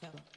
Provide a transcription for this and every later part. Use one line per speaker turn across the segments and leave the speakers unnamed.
Tell him.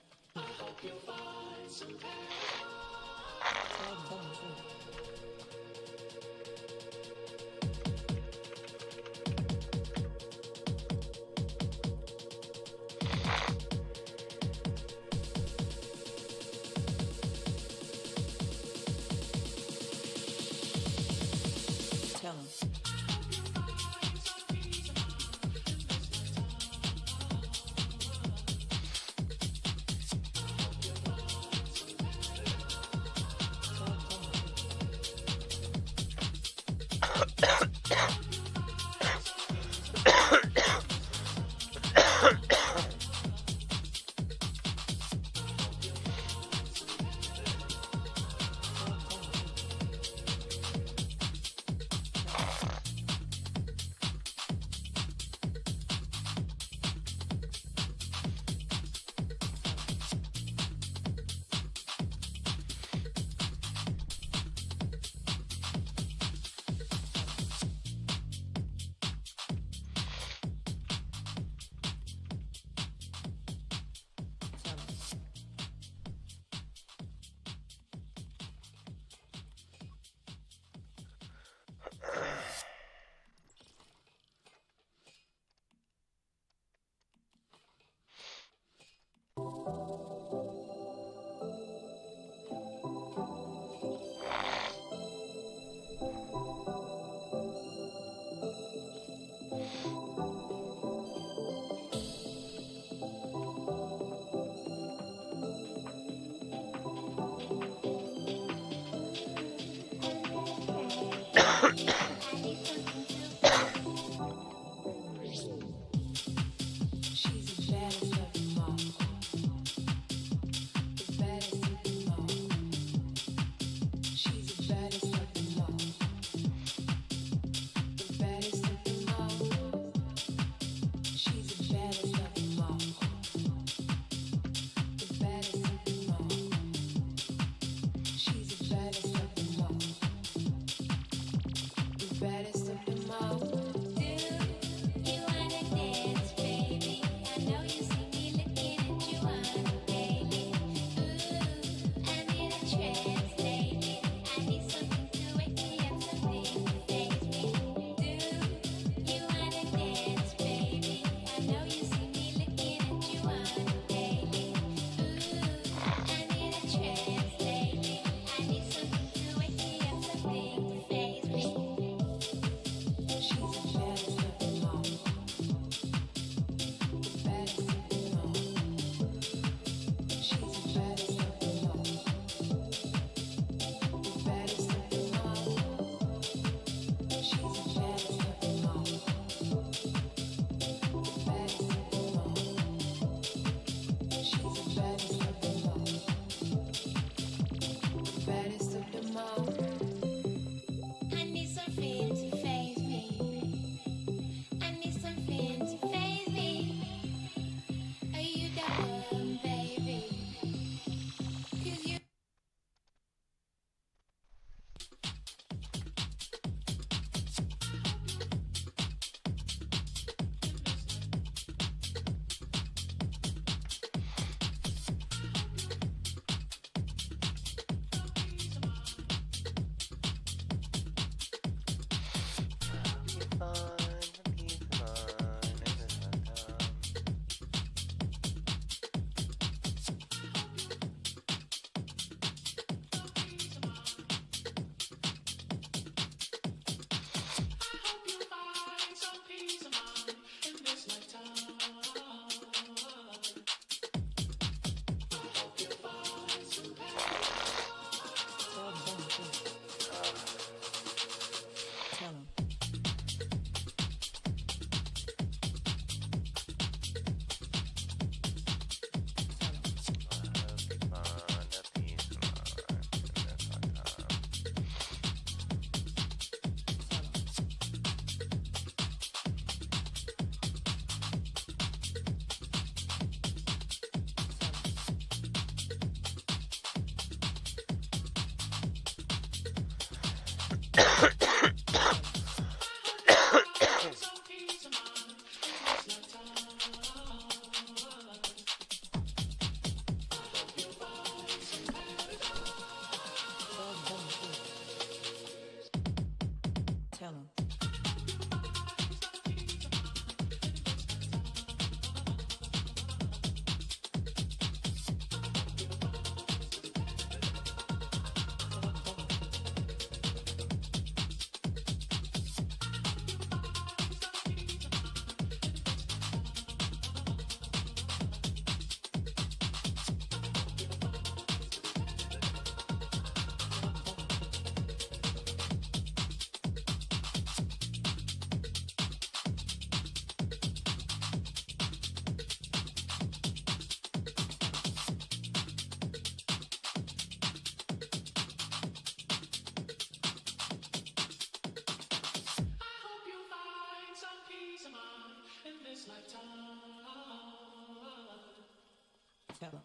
Tell them.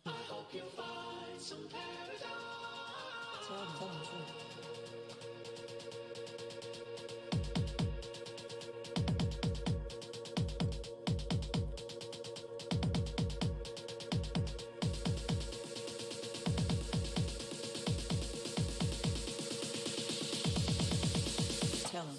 I hope you find some paradise. Tell them the truth. Tell him.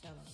Tell him.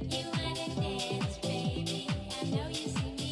You wanna dance, baby? I know you see me.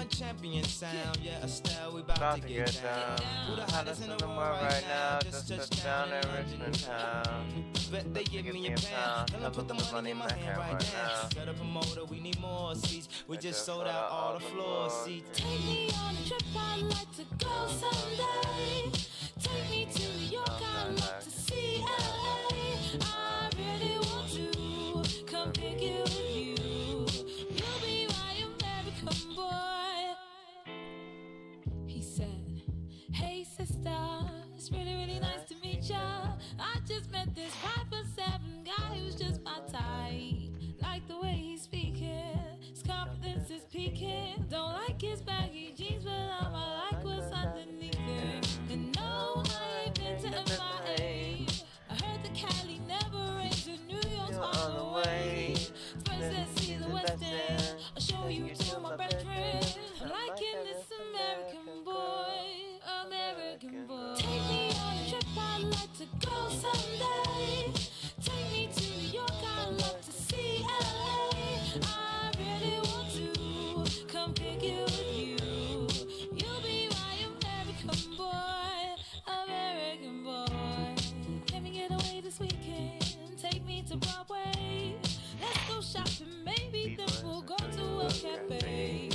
one champion sound. Yeah, Estelle, we about to get down. Who the hottest in the world right now? Just touched down in Richmond town. Bet they give me a pound. Tell them put the money in my hand right now. Set a promoter, we need more seats. We just sold out all the floor seats.
Take me on a trip, I'd like to go someday. Take me to New York, I'd like to see LA. I really want to come pick you with you. You'll be my American boy. He said, hey sister, it's really, really nice to meet ya. I just met this 5'7" guy who's just my type. Like the way he's speaking, his confidence is peaking. Don't like his baggy jeans, but I like what's underneath it. And no, I ain't been to MIA. I heard the Cali never rains and New York's on the way. First let's see the West End, I'll show you to my brethren. I'm liking this American boy, American boy. Take me on a trip, I'd like to go someday. Take me to New York, I'd love to see LA. I really want to come pick you with you. You'll be my American boy, American boy. Can we get away this weekend? Take me to Broadway. Let's go shopping, maybe then we'll go to a cafe.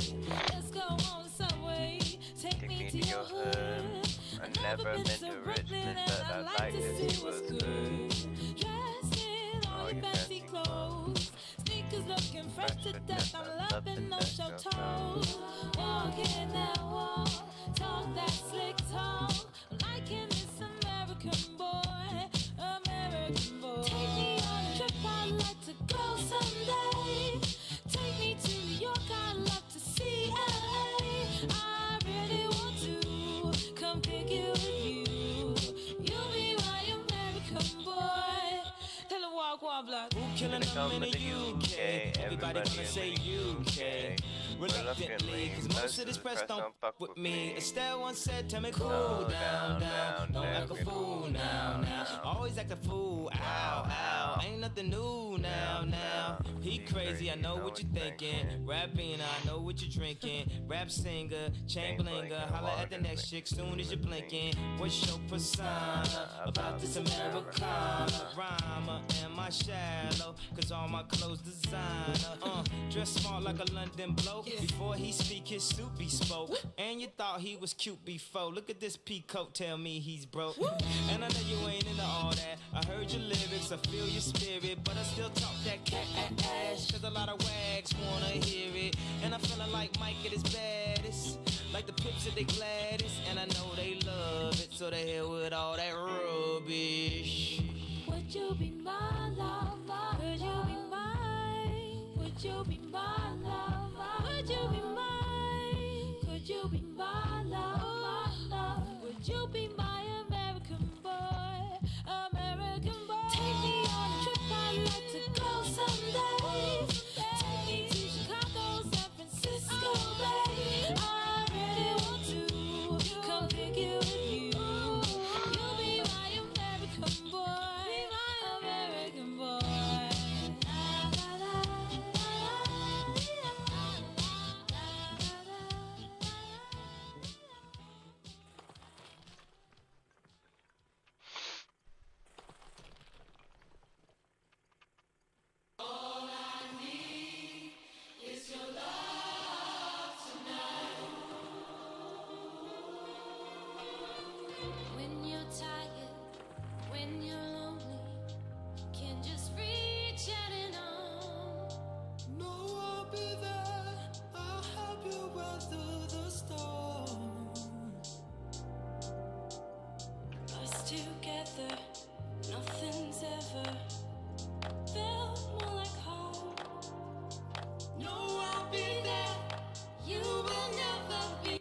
Let's go on the subway. Take me to your hood. I've never been to Brooklyn and I'd like to see what's good. Dressed in all your fancy clothes, sneakers looking fresh to death. I'm loving no show toes. Walking that wall, talk that slick talk. I'm liking this American boy, American boy. Take me on a trip, I'd like to go someday. Take me to New York, I'd love to see LA. I really want to come pick you with you. You'll be my American boy. Tell him walk block.
Who killing them in the UK? Everybody gonna say UK. Reluctantly, cause most of this press don't fuck with me. Estelle once said, tell me cool down, down. Don't act a fool now, now. Always act a fool, ow, ow. Ain't nothing new now, now. He crazy, I know what you're thinking. Rapping, I know what you're drinking. Rap singer, chain blinger. Holla at the next chick soon as you're blinking. What's your persona about this Americana? Rhymer, am I shallow? Cause all my clothes designer. Dress smart like a London bloke. Before he speak, his suit be spoke. And you thought he was cute before. Look at this peacoat, tell me he's broke. And I know you ain't into all that. I heard your lyrics, I feel your spirit. But I still talk that cat ass. Cause a lot of wags wanna hear it. And I'm feeling like Mike at his baddest. Like the Pips at the Gladys. And I know they love it. So they hell with all that rubbish.
Would you be my lover? Would you be mine? Would you be my lover? Would you be mine? Could you be my lover? Would you be my American boy? American boy. Take me on a trip, I'd like to go someday. Take me to Chicago, San Francisco Bay. I really want to come pick you with you. You'll be my American boy, be my American boy. When you're tired, when you're lonely, can just reach out and on.
No, I'll be there. I'll help you weather the storm.
Us together, nothing's ever felt more like home.
No, I'll be there.
You will never be.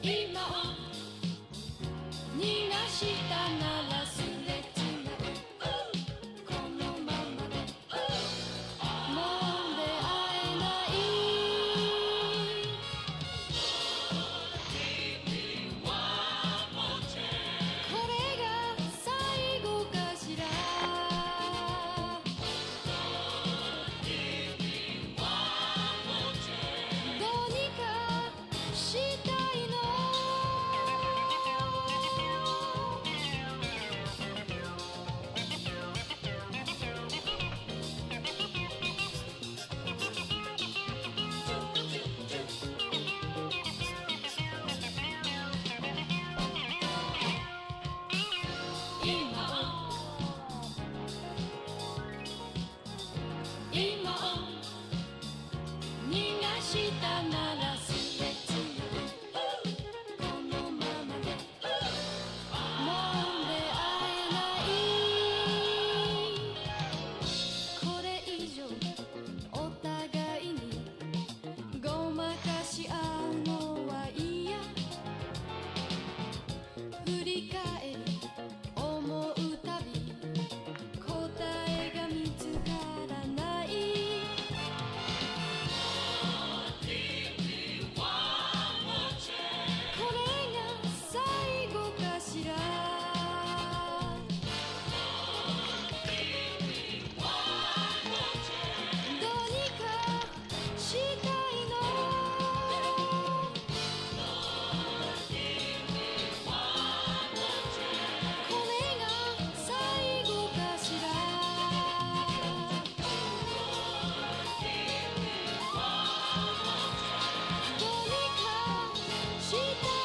今を逃がしたならすれ違うこのままでもう出会えないこれが最後かしらどうにかしたいの今を逃がしたならすれ違うこのままでもう出会えないこれ以上お互いにごまかし合うのは嫌振り返り思うたび答えが見つからないこれが最後かしらどうにかしたいのこれが最後かしらどうにかしたい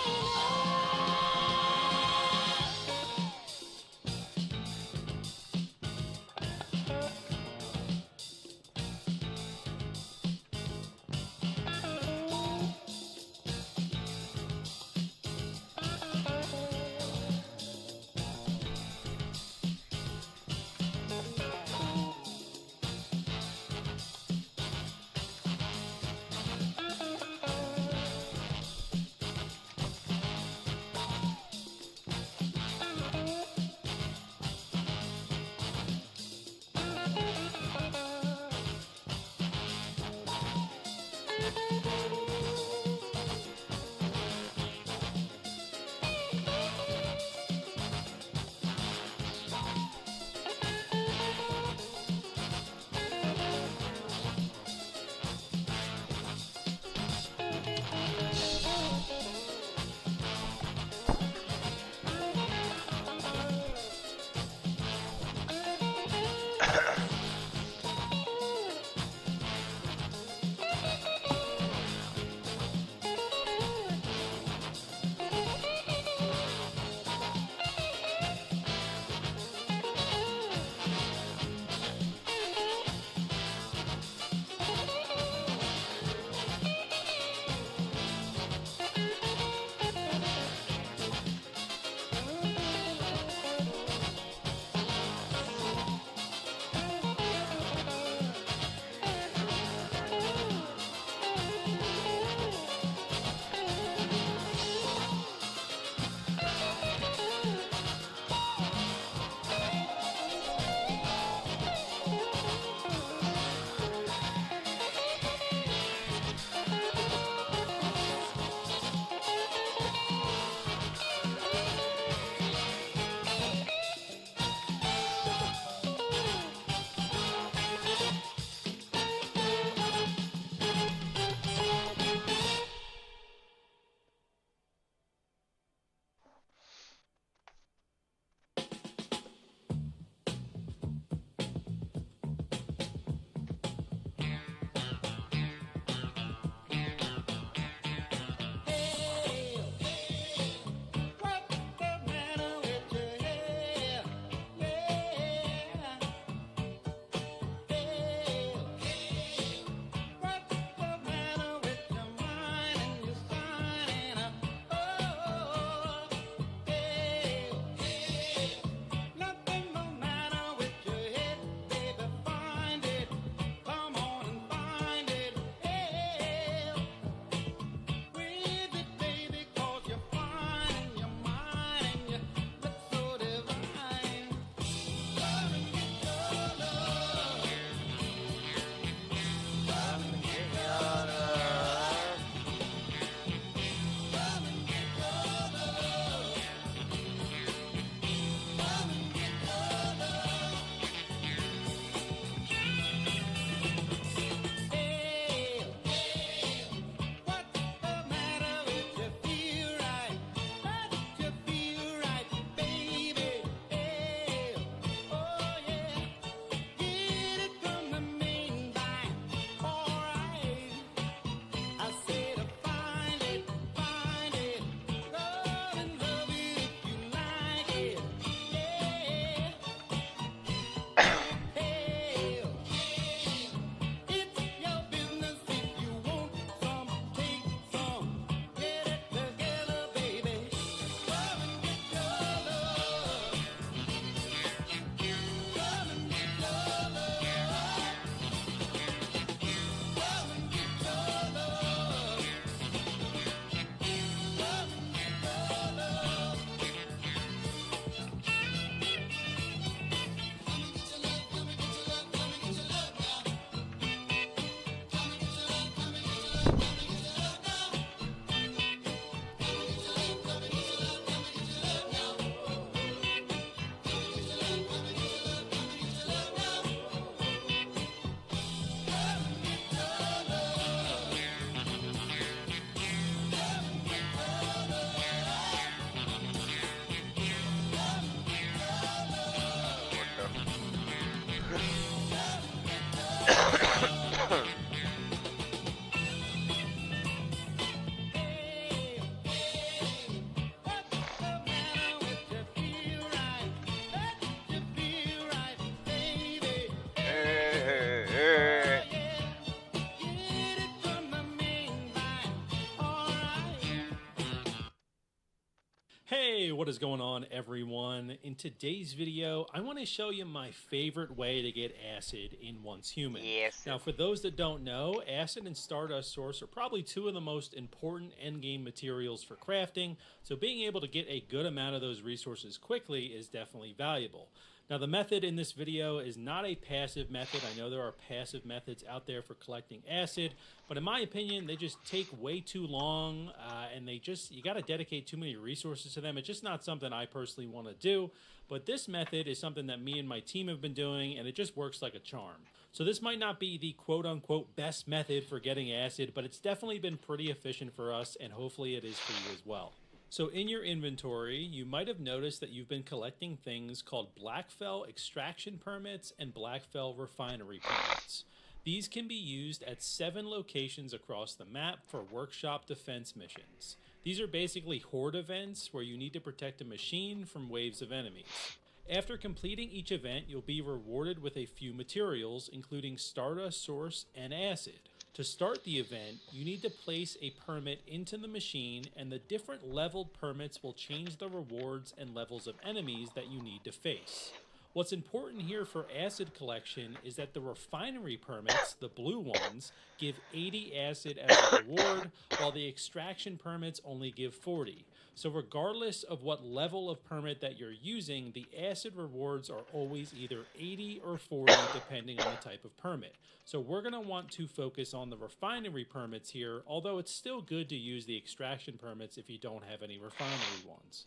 Hey, what is going on, everyone? In today's video, I want to show you my favorite way to get acid in Once Human.
Yes.
Now, for those that don't know, acid and Stardust Source are probably two of the most important endgame materials for crafting, so being able to get a good amount of those resources quickly is definitely valuable. Now, the method in this video is not a passive method. I know there are passive methods out there for collecting acid, but in my opinion, they just take way too long, and you got to dedicate too many resources to them. It's just not something I personally want to do, but this method is something that me and my team have been doing, and it just works like a charm. So this might not be the quote-unquote best method for getting acid, but it's definitely been pretty efficient for us, and hopefully it is for you as well. So in your inventory, you might have noticed that you've been collecting things called Blackfell extraction permits and Blackfell refinery permits. These can be used at 7 locations across the map for workshop defense missions. These are basically horde events where you need to protect a machine from waves of enemies. After completing each event, you'll be rewarded with a few materials, including Stardust Source and acid. To start the event, you need to place a permit into the machine, and the different leveled permits will change the rewards and levels of enemies that you need to face. What's important here for acid collection is that the refinery permits, the blue ones, give 80 acid as a reward, while the extraction permits only give 40. So regardless of what level of permit that you're using, the acid rewards are always either 80 or 40 depending on the type of permit. So we're going to want to focus on the refinery permits here, although it's still good to use the extraction permits if you don't have any refinery ones.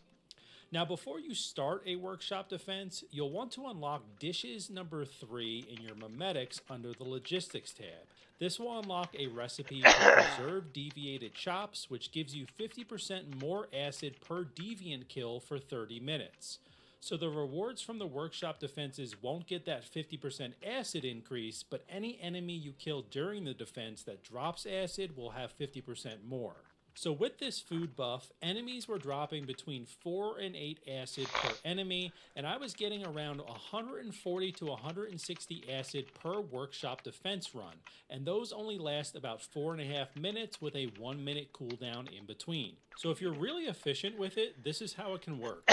Now, before you start a workshop defense, you'll want to unlock dishes number 3 in your memetics under the logistics tab. This will unlock a recipe for preserved deviated chops, which gives you 50% more acid per deviant kill for 30 minutes. So the rewards from the workshop defenses won't get that 50% acid increase, but any enemy you kill during the defense that drops acid will have 50% more. So with this food buff, enemies were dropping between 4 and 8 acid per enemy, and I was getting around 140 to 160 acid per workshop defense run, and those only last about 4.5 minutes with a 1-minute cooldown in between. So if you're really efficient with it, this is how it can work.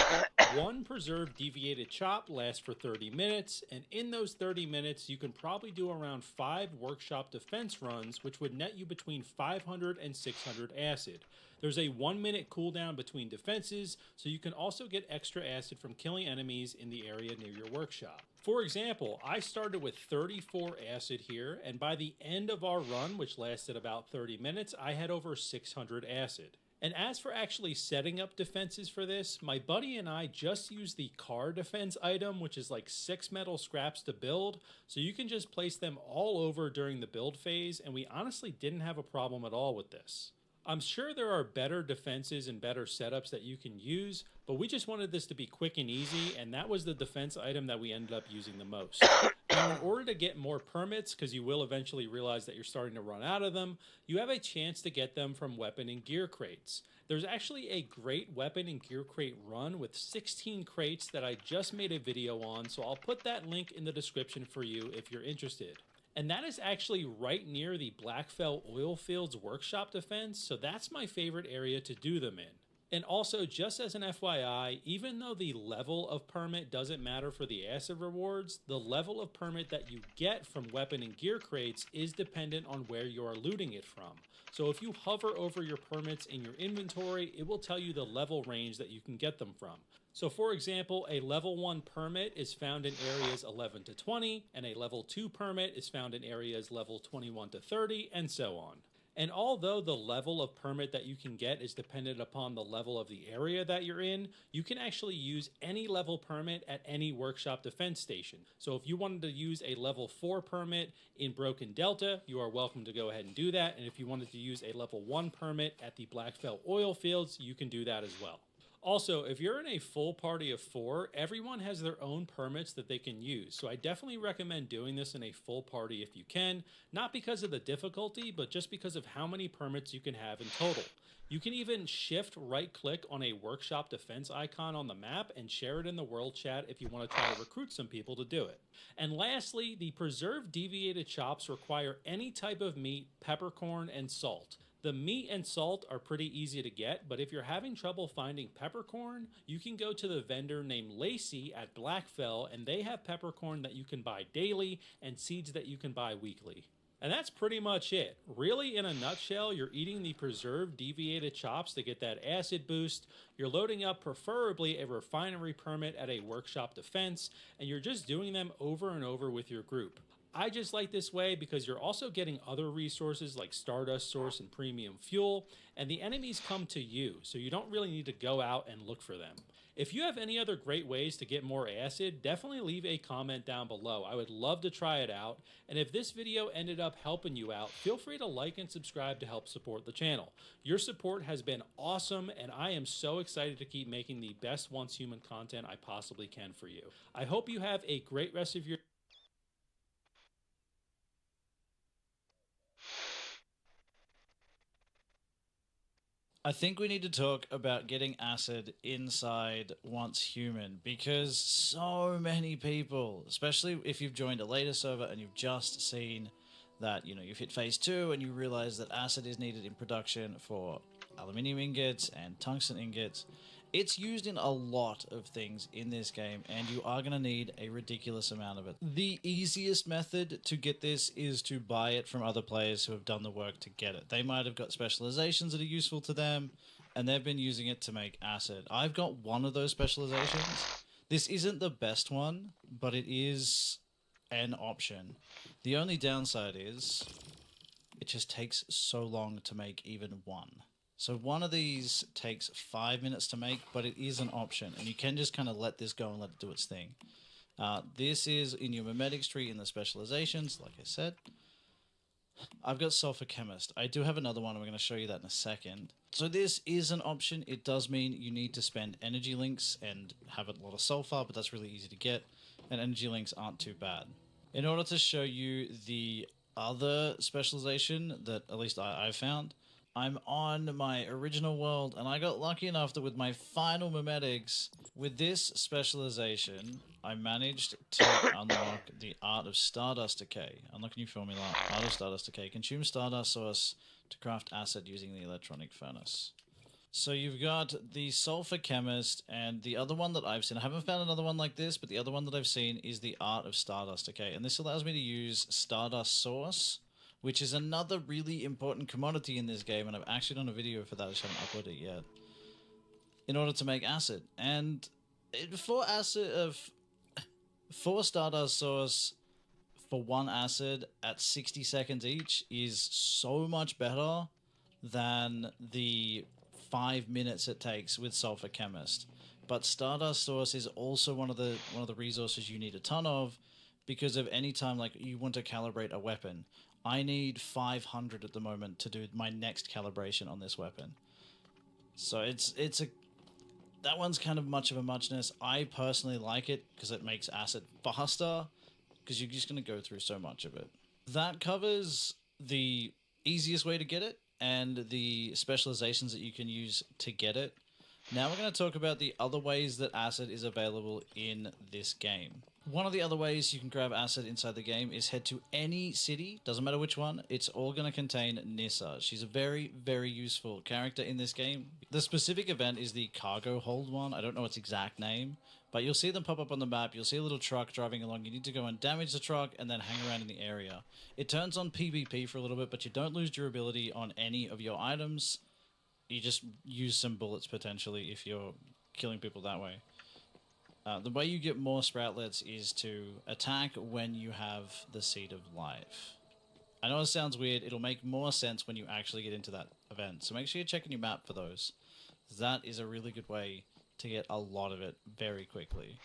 1 preserved deviated chop lasts for 30 minutes, and in those 30 minutes, you can probably do around 5 workshop defense runs, which would net you between 500 and 600 acid. There's a 1-minute cooldown between defenses, so you can also get extra acid from killing enemies in the area near your workshop. For example, I started with 34 acid here, and by the end of our run, which lasted about 30 minutes, I had over 600 acid. And as for actually setting up defenses for this, my buddy and I just used the car defense item, which is like 6 metal scraps to build, so you can just place them all over during the build phase, and we honestly didn't have a problem at all with this. I'm sure there are better defenses and better setups that you can use, but we just wanted this to be quick and easy, and that was the defense item that we ended up using the most. Now, in order to get more permits, because you will eventually realize that you're starting to run out of them, you have a chance to get them from weapon and gear crates. There's actually a great weapon and gear crate run with 16 crates that I just made a video on, so I'll put that link in the description for you if you're interested. And that is actually right near the Blackfell oil fields workshop defense, so that's my favorite area to do them in. And also, just as an FYI, even though the level of permit doesn't matter for the acid rewards, the level of permit that you get from weapon and gear crates is dependent on where you are looting it from. So if you hover over your permits in your inventory, it will tell you the level range that you can get them from. So for example, a level 1 permit is found in areas 11 to 20, and a level 2 permit is found in areas level 21 to 30, and so on. And although the level of permit that you can get is dependent upon the level of the area that you're in, you can actually use any level permit at any workshop defense station. So if you wanted to use a level 4 permit in Broken Delta, you are welcome to go ahead and do that. And if you wanted to use a level 1 permit at the Blackfell oil fields, you can do that as well. Also, if you're in a full party of 4, everyone has their own permits that they can use, so I definitely recommend doing this in a full party if you can, not because of the difficulty, but just because of how many permits you can have in total. You can even shift right-click on a workshop defense icon on the map and share it in the world chat if you want to try to recruit some people to do it. And lastly, the preserved deviated chops require any type of meat, peppercorn, and salt. The meat and salt are pretty easy to get, but if you're having trouble finding peppercorn, you can go to the vendor named Lacey at Blackfell, and they have peppercorn that you can buy daily and seeds that you can buy weekly. And that's pretty much it. Really, in a nutshell, you're eating the preserved deviated chops to get that acid boost, you're loading up preferably a refinery permit at a workshop defense, and you're just doing them over and over with your group. I just like this way because you're also getting other resources like Stardust Source and Premium Fuel, and the enemies come to you, so you don't really need to go out and look for them. If you have any other great ways to get more acid, definitely leave a comment down below. I would love to try it out, and if this video ended up helping you out, feel free to like and subscribe to help support the channel. Your support has been awesome, and I am so excited to keep making the best Once Human content I possibly can for you. I hope you have a great rest of your
I think we need to talk about getting acid inside Once Human, because so many people, especially if you've joined a later server and you've just seen that, you know, you've hit phase 2 and you realize that acid is needed in production for aluminium ingots and tungsten ingots. It's used in a lot of things in this game, and you are going to need a ridiculous amount of it. The easiest method to get this is to buy it from other players who have done the work to get it. They might have got specializations that are useful to them, and they've been using it to make acid. I've got one of those specializations. This isn't the best one, but it is an option. The only downside is it just takes so long to make even one. So one of these takes 5 minutes to make, but it is an option, and you can just kind of let this go and let it do its thing. This is in your memetics tree in the specializations, like I said. I've got Sulfur Chemist. I do have another one, and we're going to show you that in a second. So this is an option. It does mean you need to spend energy links and have a lot of sulfur, but that's really easy to get, and energy links aren't too bad. In order to show you the other specialization that at least I found, I'm on my original world, and I got lucky enough that with my final memetics, with this specialization, I managed to unlock the Art of Stardust Decay. Unlock new formula, Art of Stardust Decay. Consume Stardust Source to craft acid using the electronic furnace. So you've got the Sulfur Chemist, and the other one that I've seen, I haven't found another one like this, but the other one that I've seen is the Art of Stardust Decay. And this allows me to use Stardust Source, which is another really important commodity in this game, and I've actually done a video for that, I just haven't uploaded it yet, in order to make acid. And for Stardust Source, for one acid at 60 seconds each is so much better than the 5 minutes it takes with Sulfur Chemist. But Stardust Source is also one of the resources you need a ton of, because of any time like you want to calibrate a weapon. I need 500 at the moment to do my next calibration on this weapon. So that one's kind of much of a muchness. I personally like it because it makes acid faster, because you're just going to go through so much of it. That covers the easiest way to get it and the specializations that you can use to get it. Now we're going to talk about the other ways that acid is available in this game. One of the other ways you can grab acid inside the game is head to any city, doesn't matter which one, it's all going to contain Nissa. She's a very, very useful character in this game. The specific event is the cargo hold one, I don't know its exact name, but you'll see them pop up on the map, you'll see a little truck driving along, you need to go and damage the truck and then hang around in the area. It turns on PvP for a little bit, but you don't lose durability on any of your items. You just use some bullets potentially if you're killing people that way. The way you get more Sproutlets is to attack when you have the Seed of Life. I know it sounds weird, it'll make more sense when you actually get into that event, so make sure you're checking your map for those. That is a really good way to get a lot of it very quickly.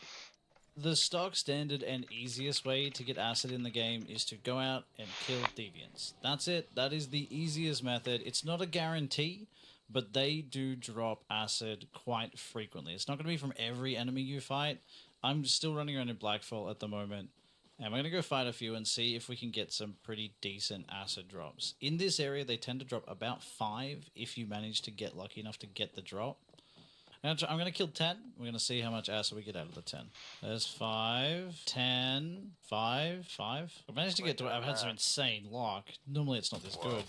The stock standard and easiest way to get acid in the game is to go out and kill deviants. That's it, that is the easiest method. It's not a guarantee, but they do drop acid quite frequently. It's not going to be from every enemy you fight. I'm still running around in Blackfall at the moment, and we're going to go fight a few and see if we can get some pretty decent acid drops. In this area, they tend to drop about 5 if you manage to get lucky enough to get the drop. I'm going to kill 10. We're going to see how much acid we get out of the 10. There's 5, 10, 5, 5. I managed to get to it. I've had some insane luck. Normally it's not this good.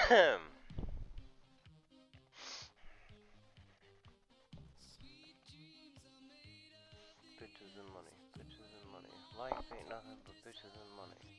Bitches and money, bitches and money. Life ain't nothing but bitches and money.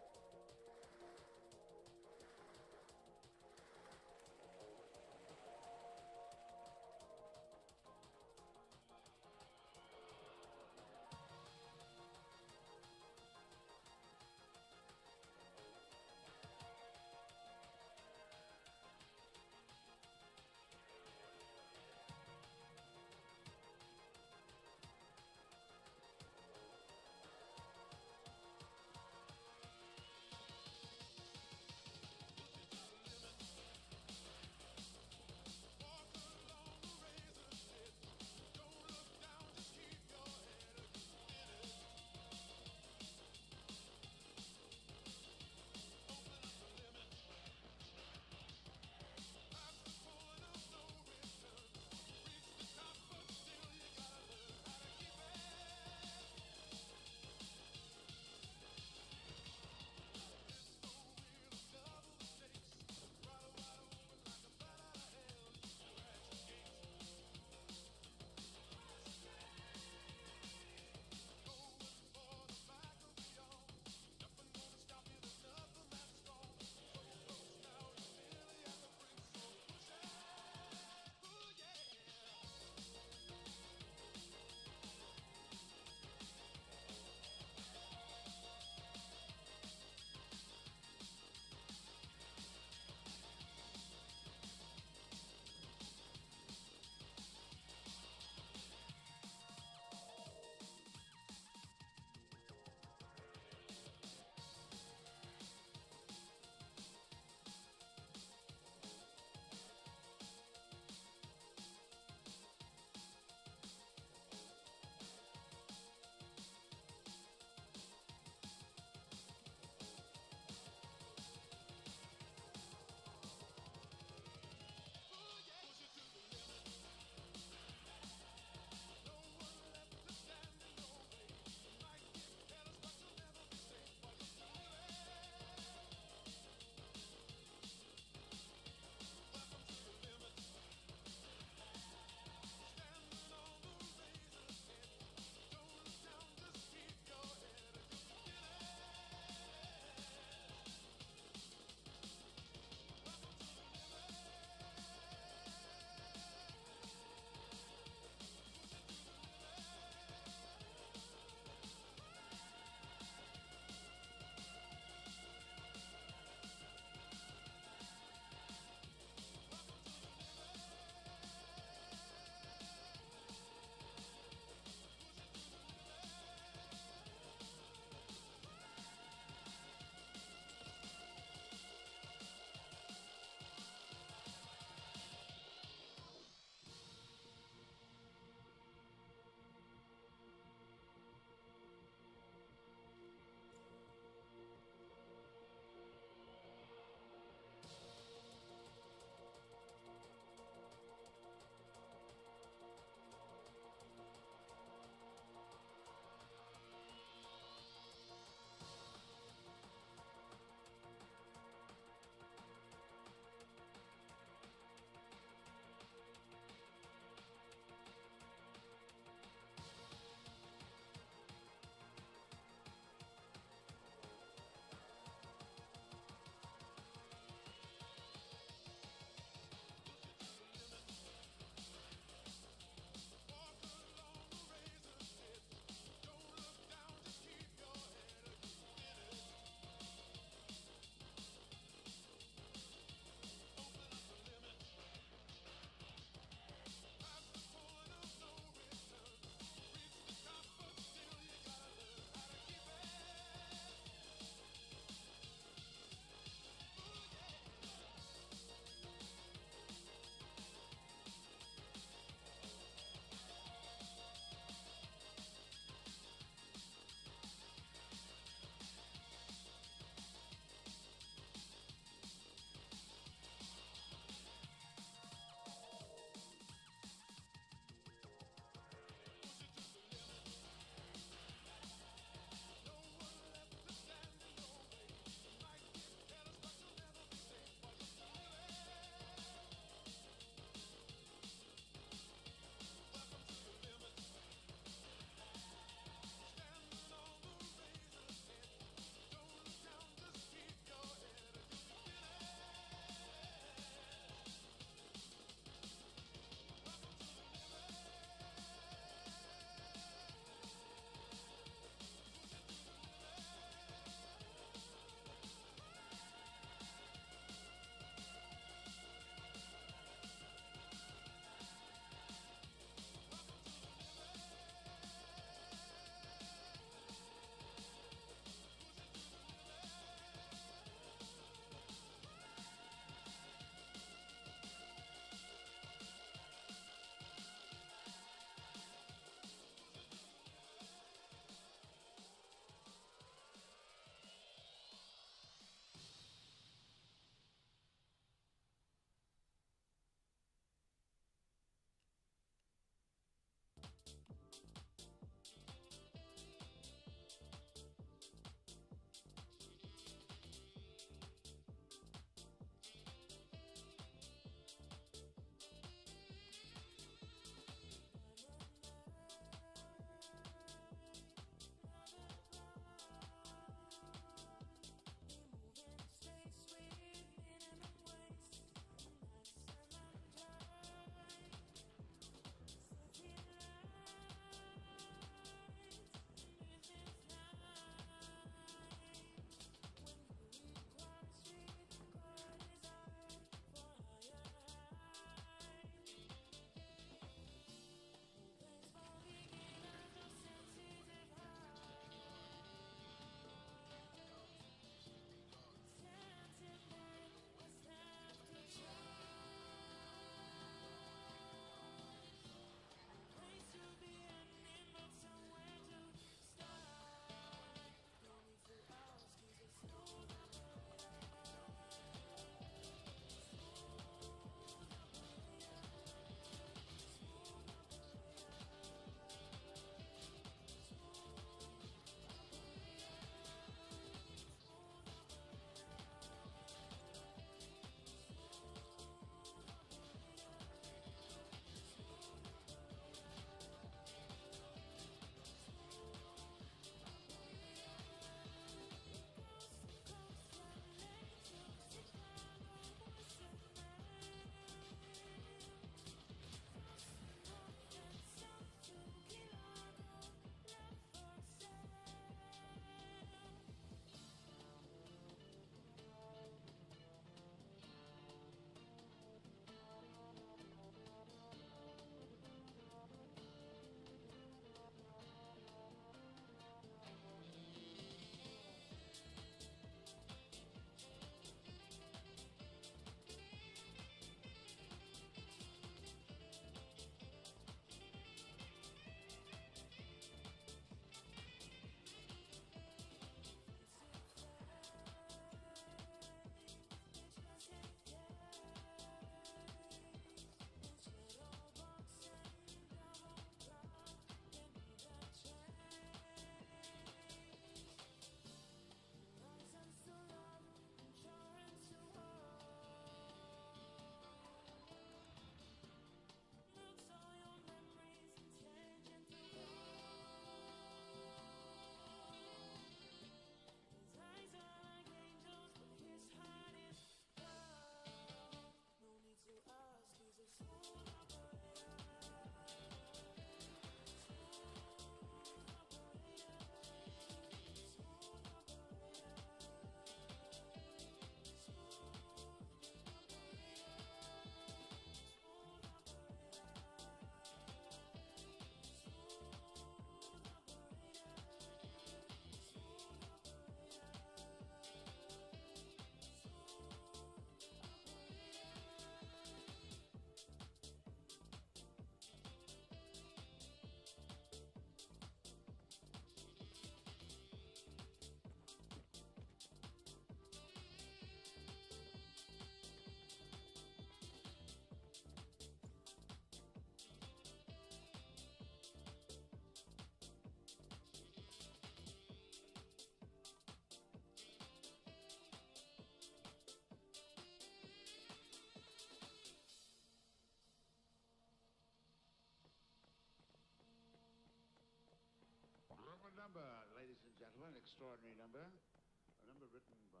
extraordinary number. A number written by...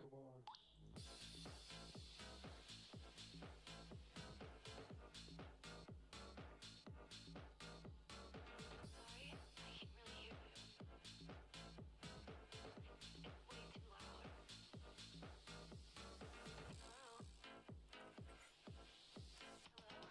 Come on.
Sorry, I can't really hear you. It's way too loud. Hello? Hello?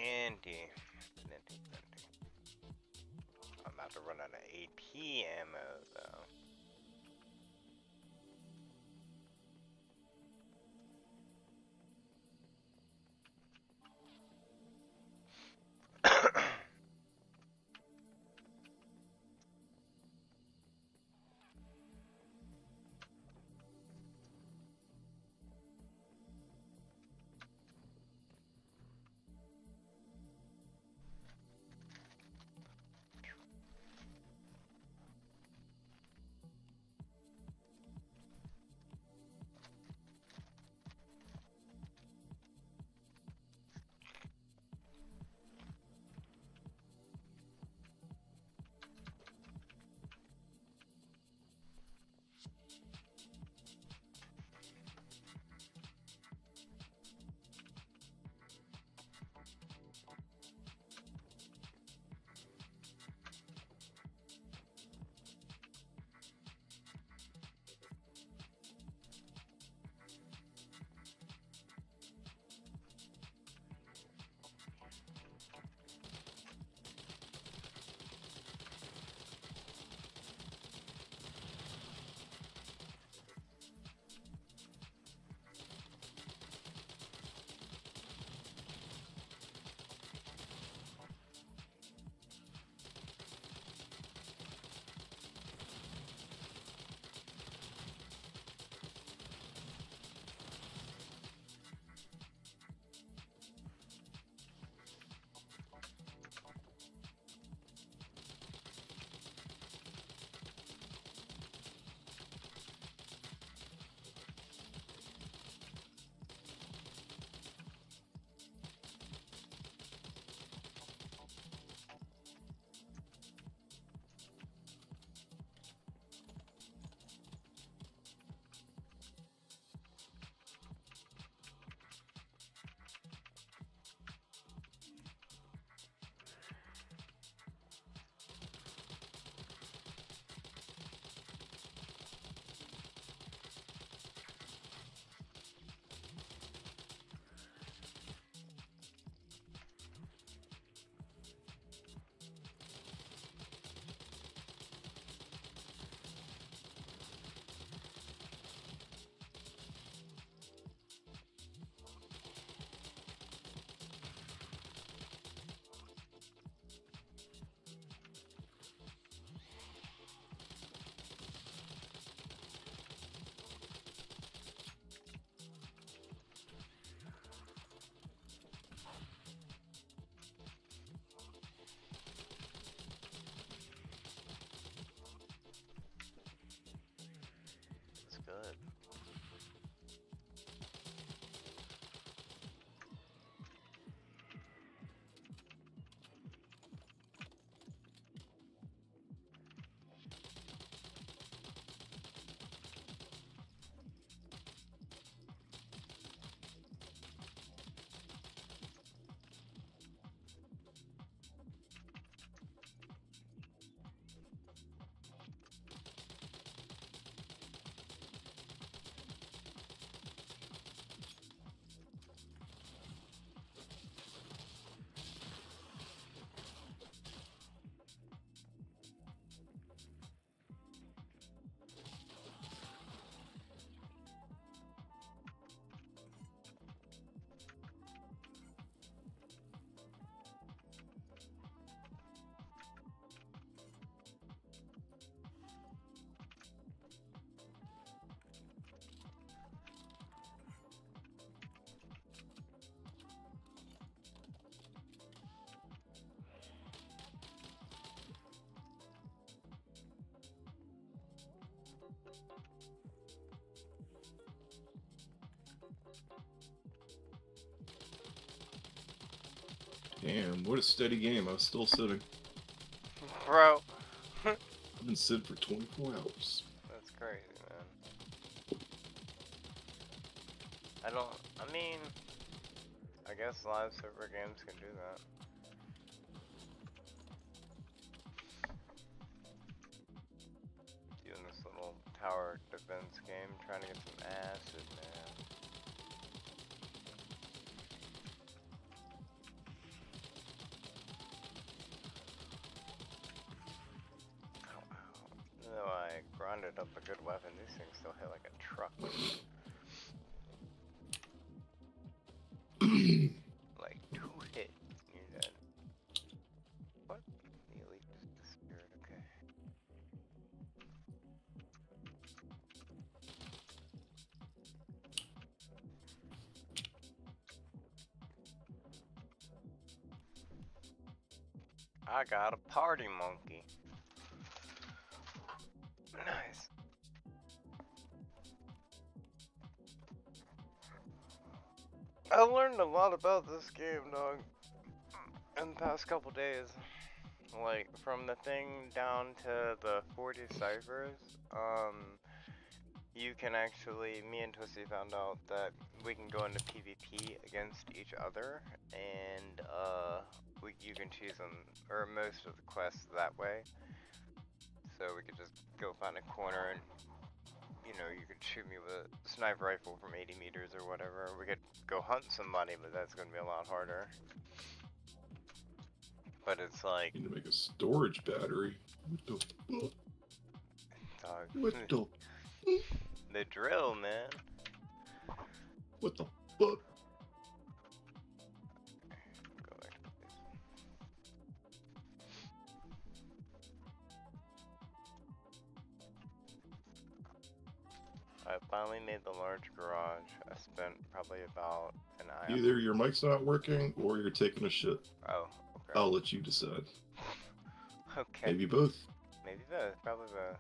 Plenty. Plenty, plenty. I'm about to run out of AP ammo, though. It's good.
Damn, what a steady game. I was still sitting.
Bro.
I've been sitting for 24 hours.
That's crazy, man. I mean, I guess live server games can do that. Doing this little tower defense game, trying to get some acid, man. grinded up a good weapon. These things still hit like a truck. Like 2 hits, and you're dead. What? The elite just disappeared. Okay. I got a party monkey. Nice. I learned a lot about this game, dog, in the past couple days. Like, from the thing down to the 40 ciphers, you can actually, me and Twisty found out that we can go into PvP against each other, and you can choose them, or most of the quests that way. So we could just go find a corner and, you know, you could shoot me with a sniper rifle from 80 meters or whatever. We could go hunt somebody, but that's going to be a lot harder. But it's like...
Need to make a storage battery. What the fuck?
Dog.
What the...
The drill, man.
What the fuck?
Go back to this. I finally made the large garage. I spent probably about an hour.
Either your mic's not working or you're taking a shit.
Oh, okay.
I'll let you decide.
Okay.
Maybe both.
Maybe both. Probably both.